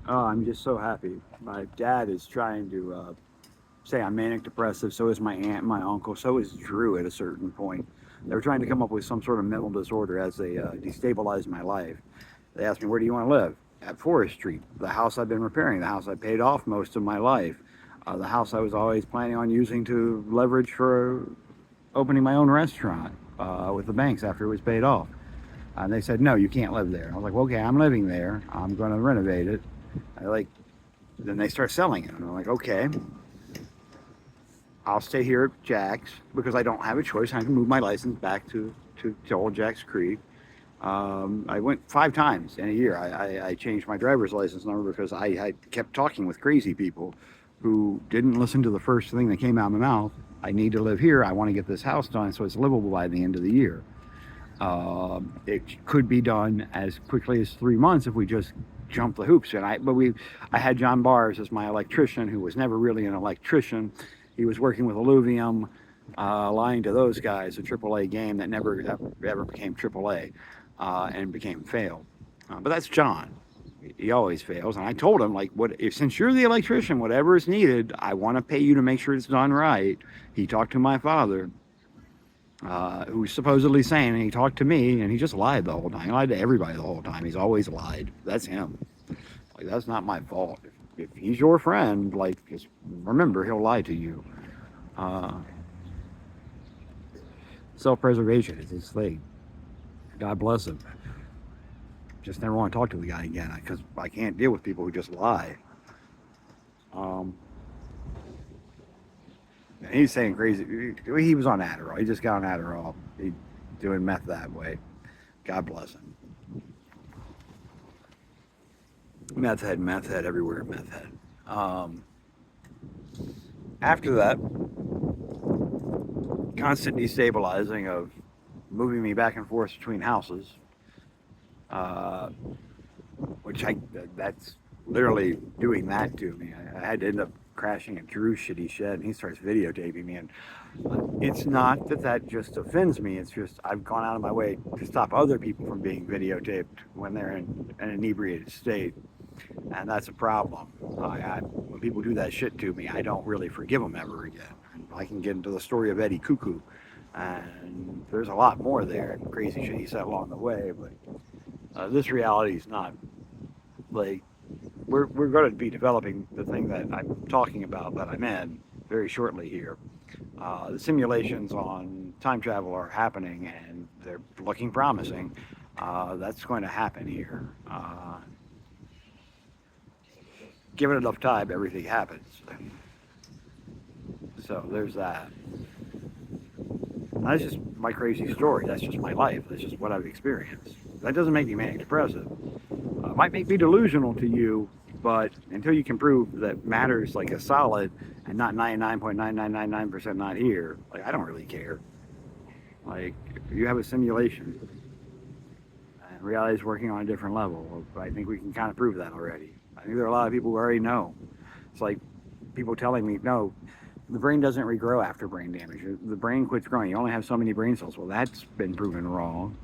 Oh, I'm just so happy. My dad is trying to say I'm manic depressive. So is my aunt, and my uncle. So is Drew at a certain point. They were trying to come up with some sort of mental disorder as they destabilized my life. They asked me, "Where do you want to live?" At Forest Street, the house I've been repairing, the house I paid off most of my life, the house I was always planning on using to leverage for opening my own restaurant with the banks after it was paid off. And they said, "No, you can't live there." I was like, well, "Okay, I'm living there. I'm going to renovate it." I like. Then they start selling it, and I'm like, "Okay, I'll stay here at Jack's because I don't have a choice. I can move my license back to Old Jack's Creek." I went 5 times in a year. I changed my driver's license number because I kept talking with crazy people who didn't listen to the first thing that came out of my mouth. I need to live here. I want to get this house done so it's livable by the end of the year. It could be done as quickly as 3 months if we just jump the hoops. I had John Bars as my electrician, who was never really an electrician. He was working with Illuvium, lying to those guys, a AAA game that never ever became AAA and became failed. But that's John. He always fails. And I told him, like, what if, since you're the electrician, whatever is needed, I want to pay you to make sure it's done right. He talked to my father, who was supposedly sane, and he talked to me, and he just lied the whole time. He lied to everybody the whole time. He's always lied. That's him. Like, that's not my fault. If he's your friend, like, just remember, he'll lie to you. Uh, Self-preservation is his thing. God bless him. Just never want to talk to the guy again because I can't deal with people who just lie. Um, and he's saying crazy. He was on Adderall. He just got on Adderall. He doing meth that way. God bless him. Meth head everywhere. Meth head. Um, After that, constant destabilizing of moving me back and forth between houses, uh, which that's literally doing that to me. I had to end up crashing at Drew's shitty shed, and he starts videotaping me. And it's not that that just offends me. It's just I've gone out of my way to stop other people from being videotaped when they're in an inebriated state, and that's a problem. When people do that shit to me, I don't really forgive them ever again. I can get into the story of Eddie Kooh Coo, and there's a lot more there and crazy shit he said along the way. But this reality is not like we're going to be developing the thing that I'm talking about that I'm in very shortly here. The simulations on time travel are happening and they're looking promising. That's going to happen here. Given enough time, everything happens. So there's that. That's just my crazy story. That's just my life. That's just what I've experienced. That doesn't make me manic depressive. It might make me delusional to you, but until you can prove that matter is like a solid and not 99.9999% not here, like I don't really care. Like if you have a simulation and reality is working on a different level, I think we can kind of prove that already. I think there are a lot of people who already know. It's like people telling me, no, the brain doesn't regrow after brain damage. The brain quits growing. You only have so many brain cells. Well, that's been proven wrong.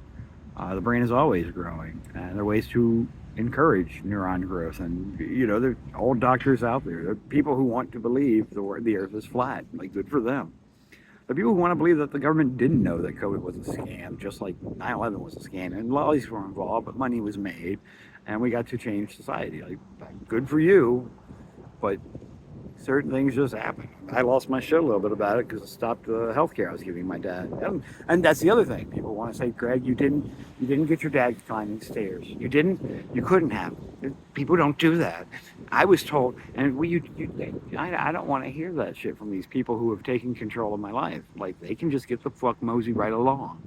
The brain is always growing, and there are ways to encourage neuron growth. And there are old doctors out there. There are people who want to believe the Earth is flat. Like, good for them. The people who want to believe that the government didn't know that COVID was a scam, just like 9/11 was a scam, and laws were involved, but money was made, and we got to change society. Like, good for you, but certain things just happen. I lost my shit a little bit about it because it stopped the health care I was giving my dad. And that's the other thing. People want to say, Greg, you didn't get your dad climbing stairs. You couldn't have. People don't do that. I was told, and I don't want to hear that shit from these people who have taken control of my life. Like, they can just get the fuck mosey right along.